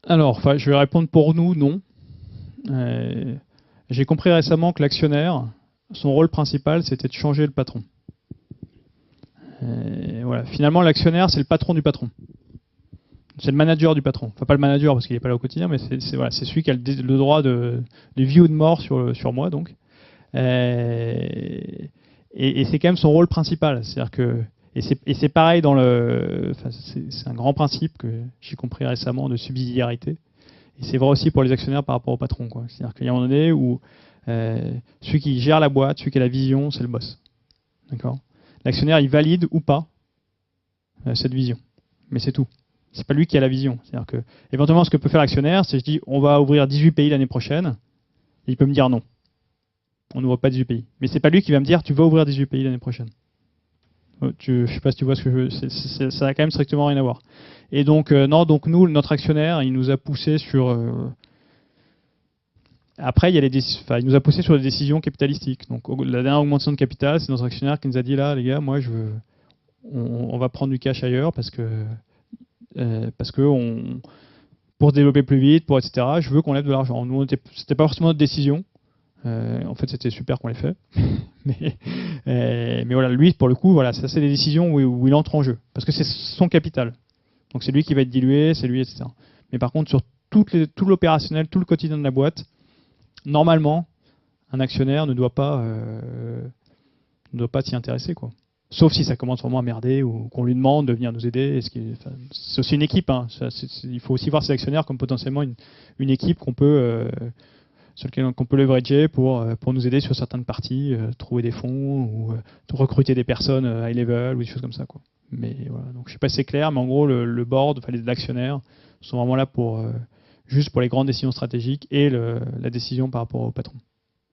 Alors, enfin, je vais répondre pour nous, non. Euh, j'ai compris récemment que l'actionnaire, son rôle principal, c'était de changer le patron. Voilà. Finalement, l'actionnaire, c'est le patron du patron. C'est le manager du patron. Enfin, pas le manager parce qu'il n'est pas là au quotidien, mais voilà, c'est celui qui a le droit de vie ou de mort sur moi, donc. Et c'est quand même son rôle principal. C'est-à-dire que et c'est pareil dans le. Enfin, c'est un grand principe que j'ai compris récemment de subsidiarité. Et c'est vrai aussi pour les actionnaires par rapport au patron, quoi. C'est-à-dire qu'il y a un moment donné où celui qui gère la boîte, celui qui a la vision, c'est le boss. D'accord. L'actionnaire, il valide ou pas cette vision. Mais c'est tout. C'est pas lui qui a la vision. C'est-à-dire que, éventuellement, ce que peut faire l'actionnaire, c'est je dis, on va ouvrir 18 pays l'année prochaine. Et il peut me dire non. On n'ouvre pas 18 pays. Mais c'est pas lui qui va me dire, tu vas ouvrir 18 pays l'année prochaine. Je sais pas si tu vois ce que je veux. Ça a quand même strictement rien à voir. Et donc, non, donc nous, notre actionnaire, il nous a poussé sur. Après, il nous a poussé sur des décisions capitalistiques. Donc, la dernière augmentation de capital, c'est notre actionnaire qui nous a dit là, les gars, moi, on va prendre du cash ailleurs parce que pour se développer plus vite, pour etc. Je veux qu'on lève de l'argent. Nous, c'était pas forcément notre décision. En fait, c'était super qu'on l'ait fait. mais voilà, lui, pour le coup, voilà, ça c'est des décisions où il entre en jeu. Parce que c'est son capital. Donc c'est lui qui va être dilué, c'est lui, etc. Mais par contre, sur tout l'opérationnel, tout le quotidien de la boîte, normalement, un actionnaire ne doit pas s'y intéresser, quoi. Sauf si ça commence vraiment à merder ou qu'on lui demande de venir nous aider. C'est aussi une équipe. Hein. Il faut aussi voir ces actionnaires comme potentiellement une équipe sur lequel on peut leverager pour nous aider sur certaines parties, trouver des fonds ou recruter des personnes high level ou des choses comme ça, quoi. Mais voilà, donc je sais pas si c'est clair, mais en gros le board, enfin les actionnaires sont vraiment là pour juste pour les grandes décisions stratégiques et la décision par rapport au patron.